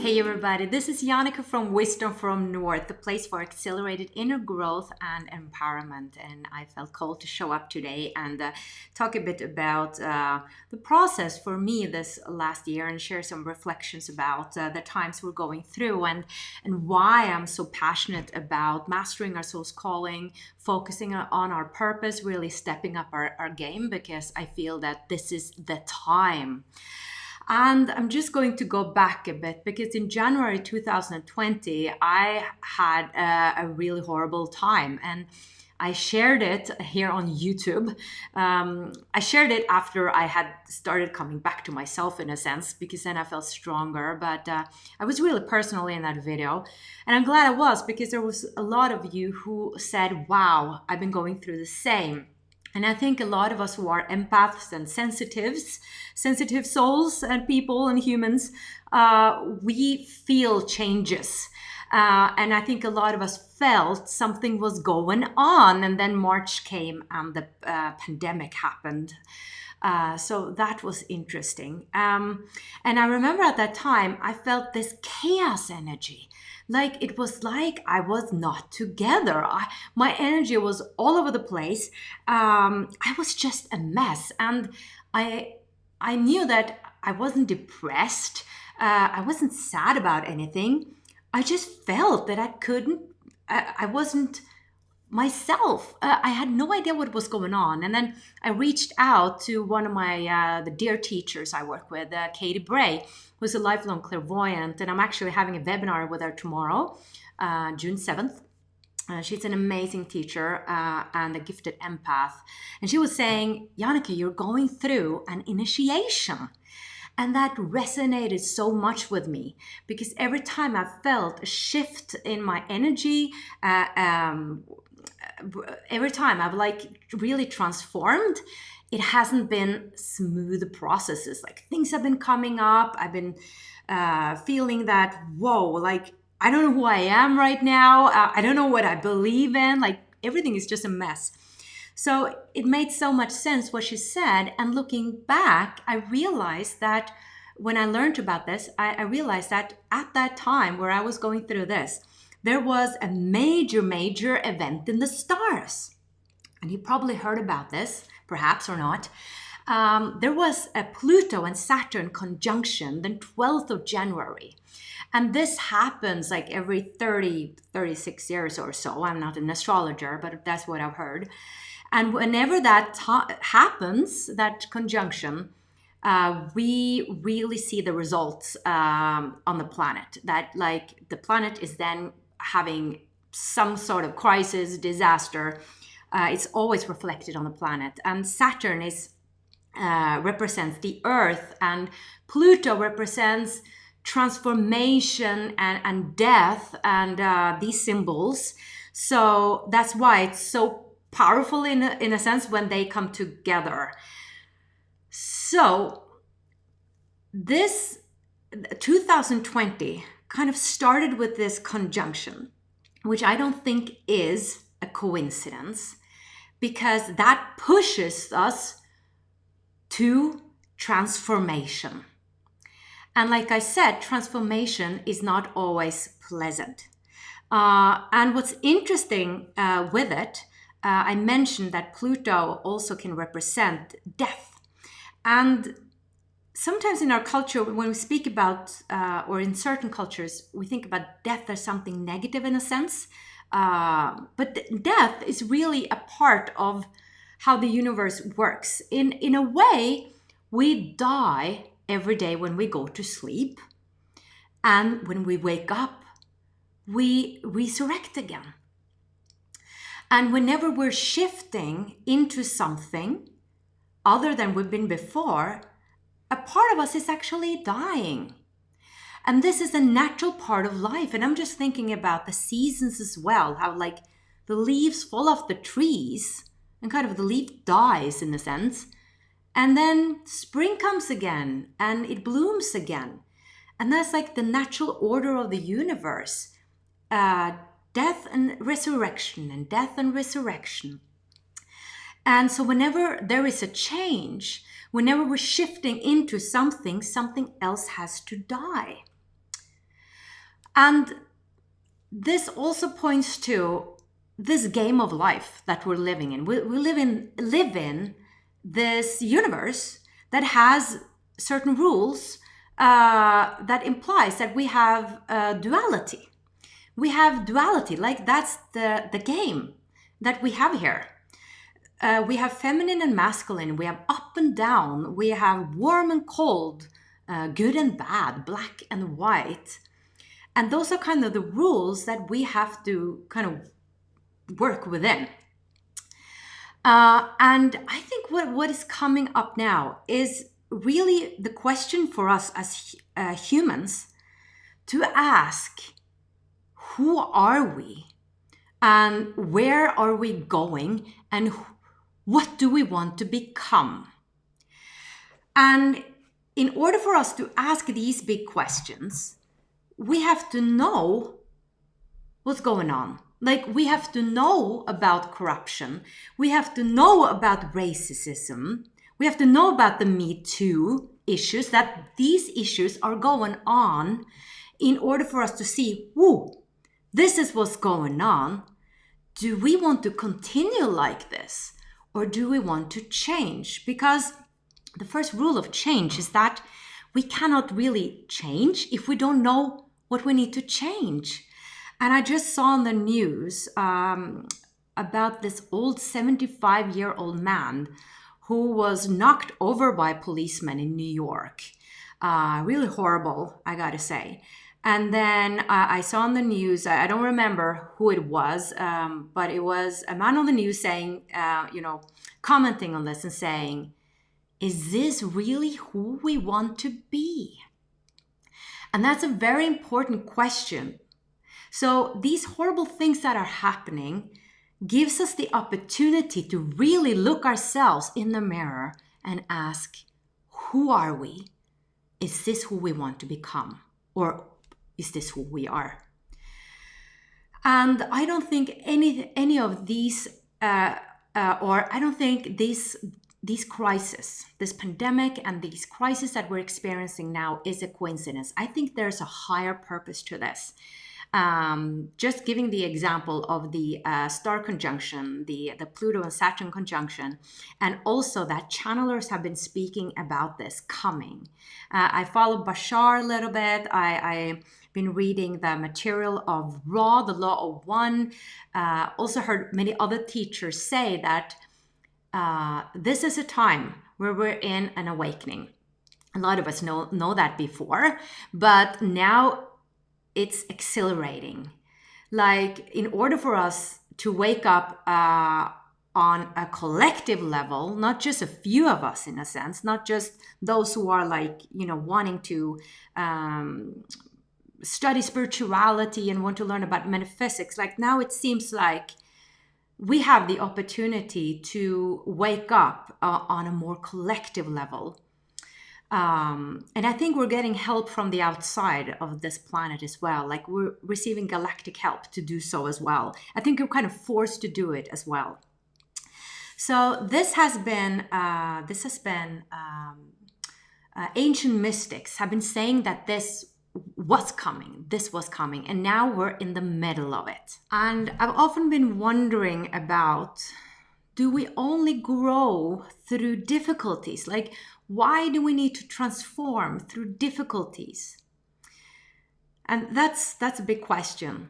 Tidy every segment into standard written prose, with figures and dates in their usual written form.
Hey everybody, this is Jannica from Wisdom from North, the place for accelerated inner growth and empowerment. And I felt called to show up today and talk a bit about the process for me this last year and share some reflections about the times we're going through and why I'm so passionate about mastering our soul's calling, focusing on our purpose, really stepping up our game, because I feel that this is the time. And I'm just going to go back a bit because in January 2020, I had a really horrible time, and I shared it here on YouTube. I shared it after I had started coming back to myself in a sense, because then I felt stronger. But I was really personal in that video. And I'm glad I was, because there was a lot of you who said, wow, I've been going through the same. And I think a lot of us who are empaths and sensitive souls and people and humans, we feel changes. And I think a lot of us felt something was going on. And then March came and the pandemic happened. So that was interesting. And I remember at that time, I felt this chaos energy. Like it was like I was not together. My energy was all over the place. I was just a mess. And I knew that I wasn't depressed. I wasn't sad about anything. I just felt that I wasn't myself. I had no idea what was going on. And then I reached out to one of my the dear teachers I work with, Katie Bray, who's a lifelong clairvoyant. And I'm actually having a webinar with her tomorrow, June 7th. She's an amazing teacher and a gifted empath. And she was saying, Jannica, you're going through an initiation. And that resonated so much with me, because every time I felt a shift in my energy, every time I've like really transformed, it hasn't been smooth processes. Like things have been coming up. I've been feeling that, whoa, like I don't know who I am right now. I don't know what I believe in. Like everything is just a mess. So it made so much sense what she said. And looking back, I realized that when I learned about this, I realized that at that time where I was going through this, there was a major event in the stars. And you probably heard about this, perhaps or not. There was a Pluto and Saturn conjunction the 12th of January. And this happens like every 36 years or so. I'm not an astrologer, but that's what I've heard. And whenever that happens, that conjunction, we really see the results on the planet. That like the planet is then having some sort of crisis, disaster. It's always reflected on the planet. And Saturn represents the Earth, and Pluto represents transformation and death and these symbols. So that's why it's so powerful in a sense when they come together. So this 2020 kind of started with this conjunction, which I don't think is a coincidence, because that pushes us to transformation. And like I said, transformation is not always pleasant. And what's interesting with it, I mentioned that Pluto also can represent death. And sometimes in our culture, when we speak about, or in certain cultures, we think about death as something negative in a sense. But death is really a part of how the universe works. In a way, we die every day when we go to sleep. And when we wake up, we resurrect again. And whenever we're shifting into something other than we've been before, a part of us is actually dying. And this is a natural part of life. And I'm just thinking about the seasons as well, how like the leaves fall off the trees and kind of the leaf dies in a sense. And then spring comes again and it blooms again. And that's like the natural order of the universe. Death and resurrection, and death and resurrection. And so whenever there is a change, whenever we're shifting into something, something else has to die. And this also points to this game of life that we're living in. We live in this universe that has certain rules that implies that we have duality. We have duality, like that's the game that we have here. We have feminine and masculine, we have up and down, we have warm and cold, good and bad, black and white. And those are kind of the rules that we have to kind of work within. And I think what is coming up now is really the question for us as humans to ask, who are we? And where are we going? And what do we want to become? And in order for us to ask these big questions, we have to know what's going on. Like, we have to know about corruption. We have to know about racism. We have to know about the Me Too issues, that these issues are going on in order for us to see, whoa, this is what's going on. Do we want to continue like this? Or do we want to change? Because the first rule of change is that we cannot really change if we don't know what we need to change. And I just saw on the news about this old 75-year-old man who was knocked over by policemen in New York. Really horrible, I gotta say. And then I saw on the news, I don't remember who it was, but it was a man on the news saying, commenting on this and saying, is this really who we want to be? And that's a very important question. So these horrible things that are happening gives us the opportunity to really look ourselves in the mirror and ask, who are we? Is this who we want to become? Or is this who we are? And I don't think any of these, or I don't think these crises, this pandemic and these crises that we're experiencing now is a coincidence. I think there's a higher purpose to this. Just giving the example of the star conjunction, the Pluto and Saturn conjunction, and also that channelers have been speaking about this coming. I follow Bashar a little bit. I've been reading the material of Ra, the Law of One. Also heard many other teachers say that this is a time where we're in an awakening. A lot of us know that before, but now it's accelerating. Like, in order for us to wake up on a collective level, not just a few of us in a sense, not just those who are wanting to study spirituality and want to learn about metaphysics. Like, now it seems like we have the opportunity to wake up on a more collective level. And I think we're getting help from the outside of this planet as well. Like, we're receiving galactic help to do so as well. I think we're kind of forced to do it as well. So this has been ancient mystics have been saying that this was coming, and now we're in the middle of it. And I've often been wondering about, do we only grow through difficulties? Like, why do we need to transform through difficulties? And that's a big question.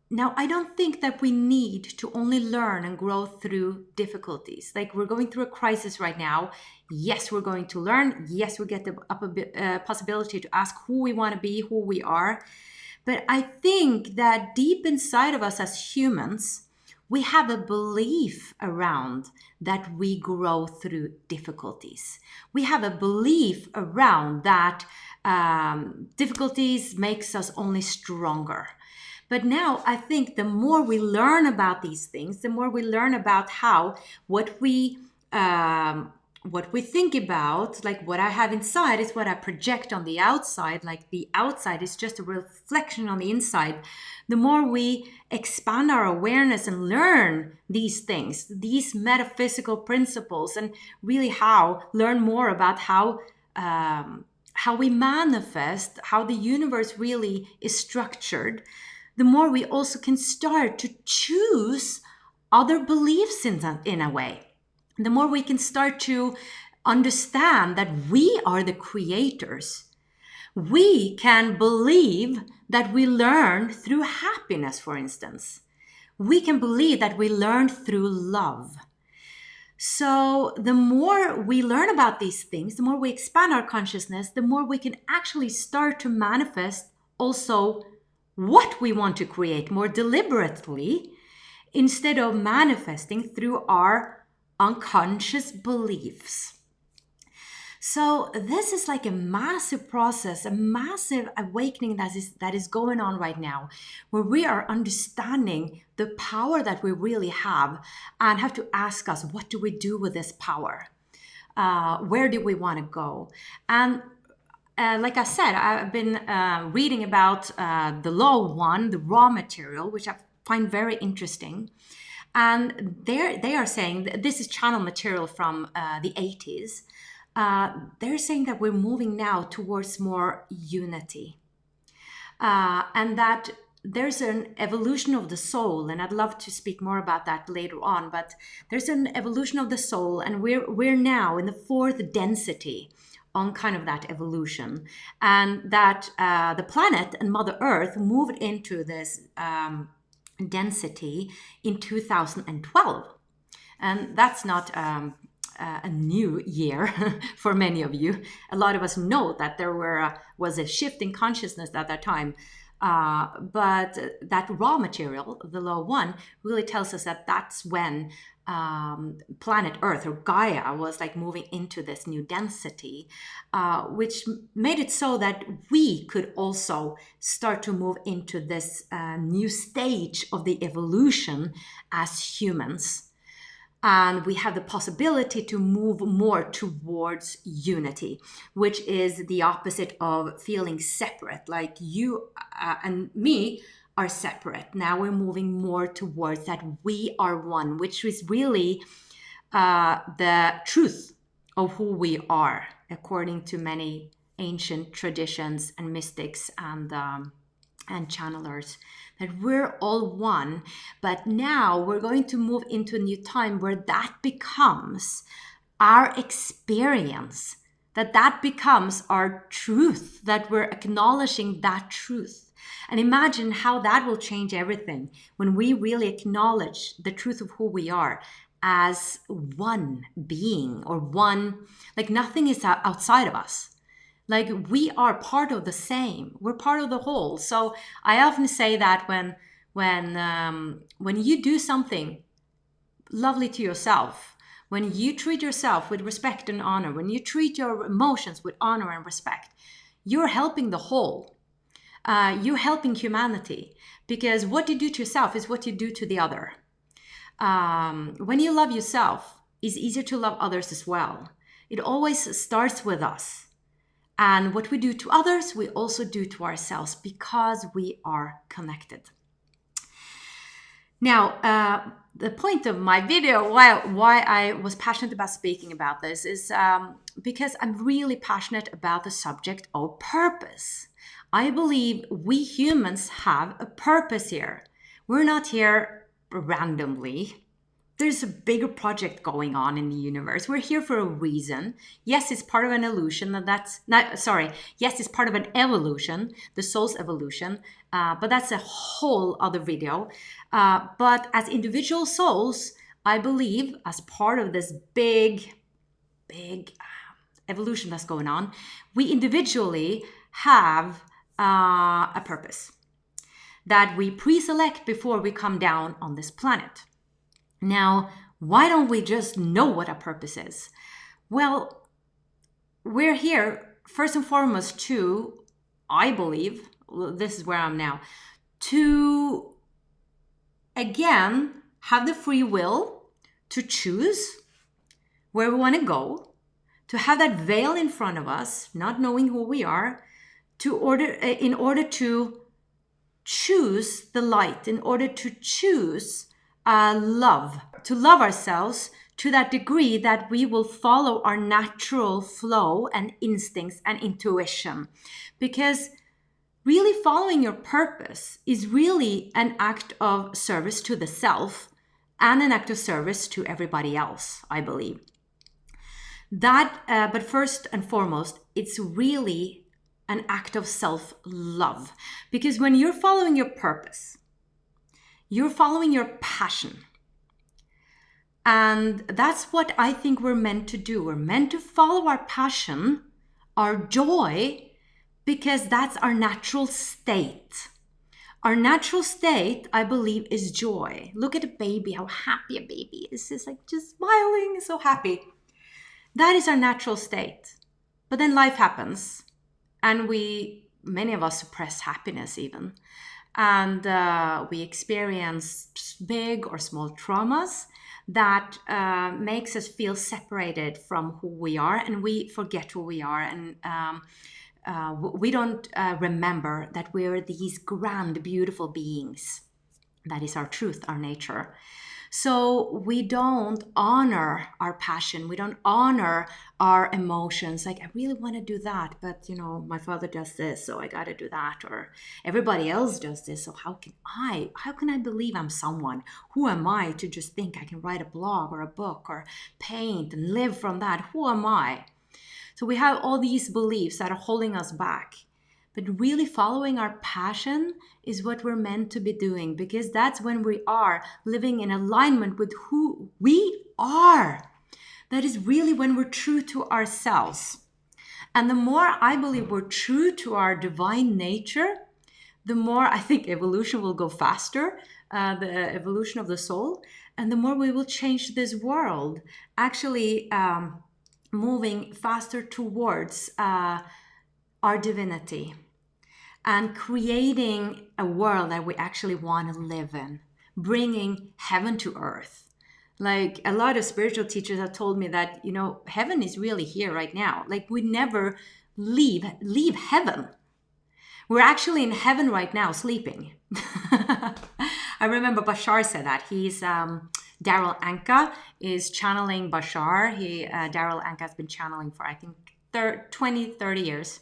Now, I don't think that we need to only learn and grow through difficulties. Like, we're going through a crisis right now. Yes, we're going to learn. Yes, we get the possibility to ask who we want to be, who we are. But I think that deep inside of us as humans, we have a belief around that we grow through difficulties. We have a belief around that difficulties makes us only stronger. But now I think the more we learn about these things, the more we learn about how what we think about, like what I have inside is what I project on the outside, like the outside is just a reflection on the inside. The more we expand our awareness and learn these things, these metaphysical principles, and really learn more about how how we manifest, how the universe really is structured, the more we also can start to choose other beliefs in a way. The more we can start to understand that we are the creators. We can believe that we learn through happiness, for instance. We can believe that we learn through love. So the more we learn about these things, the more we expand our consciousness, the more we can actually start to manifest also what we want to create more deliberately, instead of manifesting through our unconscious beliefs. So this is like a massive process, a massive awakening that is going on right now, where we are understanding the power that we really have and have to ask us, what do we do with this power? Where do we want to go? And like I said, I've been reading about the law one, the raw material, which I find very interesting. And they are saying, this is channel material from the 80s. They're saying that we're moving now towards more unity, and that there's an evolution of the soul, and I'd love to speak more about that later on, but there's an evolution of the soul, and we're now in the fourth density on kind of that evolution, and that the planet and Mother Earth moved into this density in 2012. And that's not a new year for many of you. A lot of us know that there was a shift in consciousness at that time. But that raw material, the law one, really tells us that that's when planet Earth, or Gaia, was like moving into this new density, which made it so that we could also start to move into this new stage of the evolution as humans. And we have the possibility to move more towards unity, which is the opposite of feeling separate. Like you and me are separate. Now we're moving more towards that we are one, which is really the truth of who we are, according to many ancient traditions and mystics and channelers, that we're all one. But now we're going to move into a new time where that becomes our experience, that becomes our truth, that we're acknowledging that truth. And imagine how that will change everything when we really acknowledge the truth of who we are as one being, or one, like nothing is outside of us. Like we are part of the same. We're part of the whole. So I often say that when you do something lovely to yourself, when you treat yourself with respect and honor, when you treat your emotions with honor and respect, you're helping the whole. You're helping humanity, because what you do to yourself is what you do to the other. When you love yourself, it's easier to love others as well. It always starts with us. And what we do to others, we also do to ourselves, because we are connected. Now, the point of my video, why I was passionate about speaking about this, is because I'm really passionate about the subject of purpose. I believe we humans have a purpose here. We're not here randomly. There's a bigger project going on in the universe. We're here for a reason. Yes, it's part of an illusion. Yes, it's part of an evolution, the soul's evolution. But that's a whole other video. But as individual souls, I believe, as part of this big evolution that's going on, we individually have a purpose that we pre-select before we come down on this planet. Now, why don't we just know what our purpose is? Well, we're here first and foremost to, I believe, this is where I'm now, to again have the free will to choose where we want to go, to have that veil in front of us, not knowing who we are, in order to choose the light, in order to choose love, to love ourselves, to that degree that we will follow our natural flow and instincts and intuition. Because really following your purpose is really an act of service to the self and an act of service to everybody else, I believe. But first and foremost, it's really an act of self-love. Because when you're following your purpose, you're following your passion. And that's what I think we're meant to do. We're meant to follow our passion, our joy, because that's our natural state. Our natural state, I believe, is joy. Look at a baby, how happy a baby is. It's like just smiling, so happy. That is our natural state. But then life happens, and many of us suppress happiness even. And we experience big or small traumas that makes us feel separated from who we are, and we forget who we are, and we don't remember that we're these grand, beautiful beings. That is our truth, our nature. So we don't honor our passion. We don't honor our emotions. Like, I really want to do that, but my father does this, so I got to do that. Or everybody else does this, so how can I believe I'm someone? Who am I to just think I can write a blog or a book or paint and live from that? Who am I? So we have all these beliefs that are holding us back. But really following our passion is what we're meant to be doing, because that's when we are living in alignment with who we are. That is really when we're true to ourselves. And the more I believe we're true to our divine nature, the more I think evolution will go faster, the evolution of the soul, and the more we will change this world, actually moving faster towards our divinity. And creating a world that we actually want to live in, bringing heaven to earth. Like, a lot of spiritual teachers have told me that, heaven is really here right now. Like, we never leave heaven. We're actually in heaven right now, sleeping. I remember Bashar said that. He's Daryl Anka is channeling Bashar. Daryl Anka has been channeling for, I think, 20-30 years.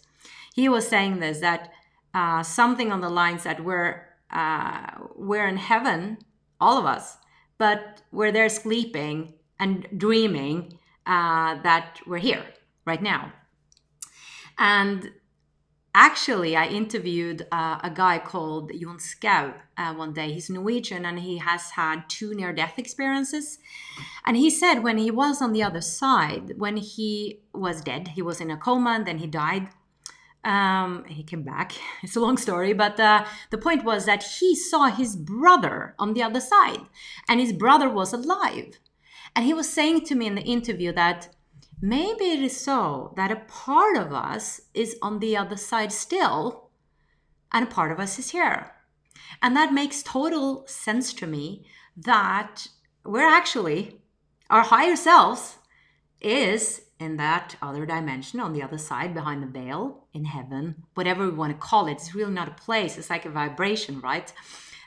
He was saying this, that something on the lines that we're in heaven, all of us, but we're there sleeping and dreaming that we're here right now. And actually, I interviewed a guy called Jon Skau one day. He's Norwegian, and he has had 2 near-death experiences. And he said when he was on the other side, when he was dead, he was in a coma, and then he died. He came back. It's a long story, but the point was that he saw his brother on the other side, and his brother was alive. And he was saying to me in the interview that maybe it is so that a part of us is on the other side still, and a part of us is here. And that makes total sense to me, that we're actually, our higher selves is in that other dimension, on the other side, behind the veil, in heaven, whatever we want to call it. It's really not a place. It's like a vibration, right?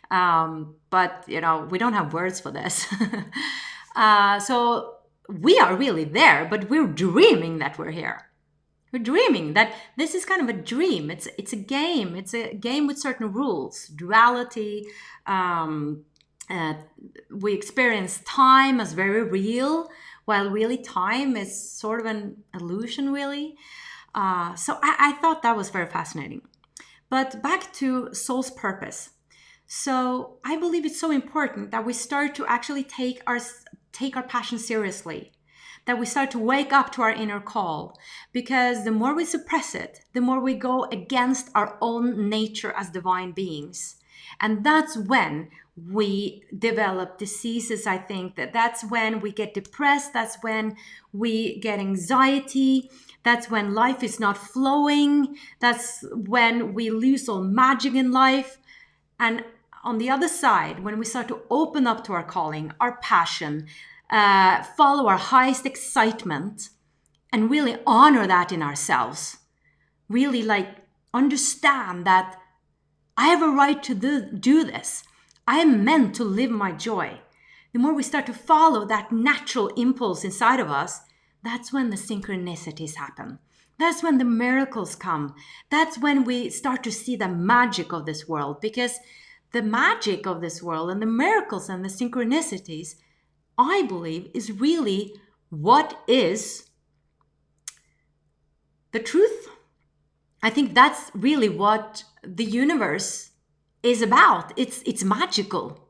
But, we don't have words for this. So we are really there, but we're dreaming that we're here. We're dreaming that this is kind of a dream. It's a game. It's a game with certain rules, duality. We experience time as very real, while really time is sort of an illusion, really. So I thought that was very fascinating. But back to soul's purpose. So I believe it's so important that we start to actually take our passion seriously, that we start to wake up to our inner call, because the more we suppress it, the more we go against our own nature as divine beings. And that's when we develop diseases. I think that's when we get depressed. That's when we get anxiety. That's when life is not flowing. That's when we lose all magic in life. And on the other side, when we start to open up to our calling, our passion, follow our highest excitement, and really honor that in ourselves, really understand that I have a right to do this. I am meant to live my joy. the more we start to follow that natural impulse inside of us, that's when the synchronicities happen. That's when the miracles come. That's when we start to see the magic of this world, because the magic of this world and the miracles and the synchronicities, I believe, is really what is the truth. I think that's really what the universe is about. It's magical.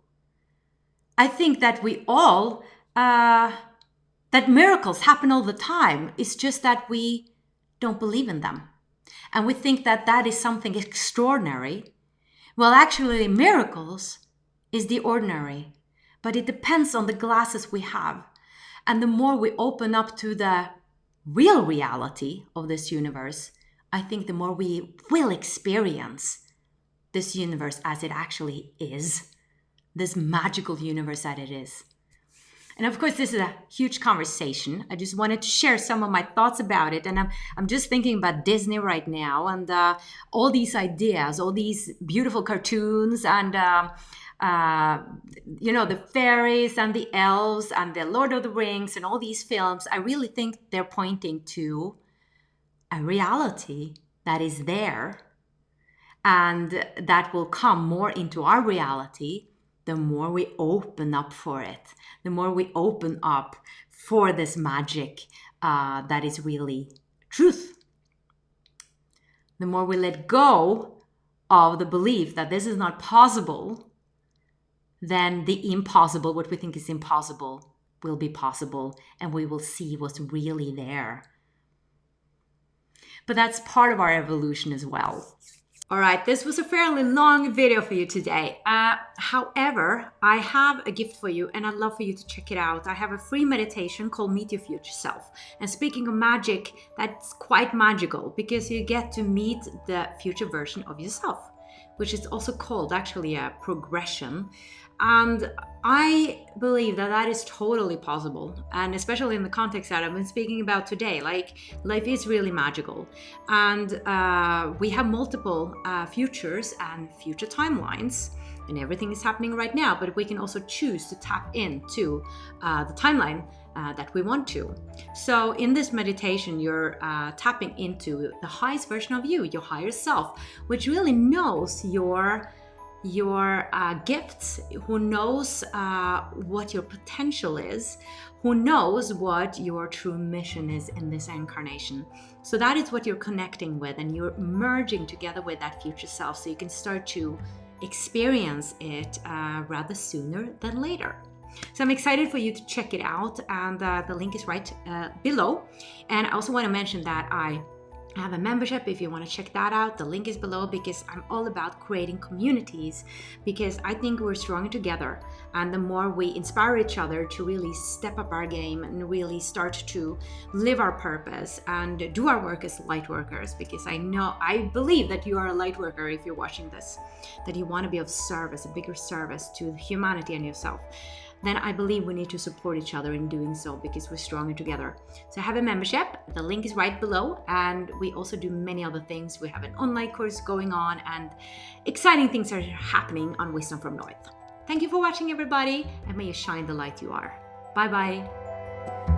I think that we all, that miracles happen all the time. It's just that we don't believe in them. And we think that that is something extraordinary. Well, actually, miracles is the ordinary, but it depends on the glasses we have. And the more we open up to the real reality of this universe, I think the more we will experience this universe as it actually is, this magical universe that it is. And of course, this is a huge conversation. I just wanted to share some of my thoughts about it. And I'm just thinking about Disney right now, and all these ideas, all these beautiful cartoons, and the fairies and the elves and the Lord of the Rings and all these films. I really think they're pointing to a reality that is there and that will come more into our reality the more we open up for it, the more we open up for this magic that is really truth. The more we let go of the belief that this is not possible, then the impossible, what we think is impossible, will be possible, and we will see what's really there. But that's part of our evolution as well. All right, this was a fairly long video for you today. However, I have a gift for you, and I'd love for you to check it out. I have a free meditation called Meet Your Future Self. And speaking of magic, that's quite magical because you get to meet the future version of yourself, which is also called actually a progression. And I believe that that is totally possible, and especially in the context that I've been speaking about today. Like, life is really magical, and we have multiple futures and future timelines, and everything is happening right now, but we can also choose to tap into the timeline that we want to. So in this meditation, you're tapping into the highest version of you, your higher self, which really knows your gifts, who knows what your potential is, who knows what your true mission is in this incarnation. So that is what you're connecting with, and you're merging together with that future self, so you can start to experience it rather sooner than later. So I'm excited for you to check it out, and the link is right below. And I also want to mention that I have a membership if you want to check that out. The link is below, because I'm all about creating communities, because I think we're stronger together, and the more we inspire each other to really step up our game and really start to live our purpose and do our work as light workers, because I believe that you are a light worker if you're watching this, that you want to be of service, a bigger service to humanity and yourself, then I believe we need to support each other in doing so, because we're stronger together. So I have a membership, the link is right below, and we also do many other things. We have an online course going on, and exciting things are happening on Wisdom from North. Thank you for watching, everybody, and may you shine the light you are. Bye bye.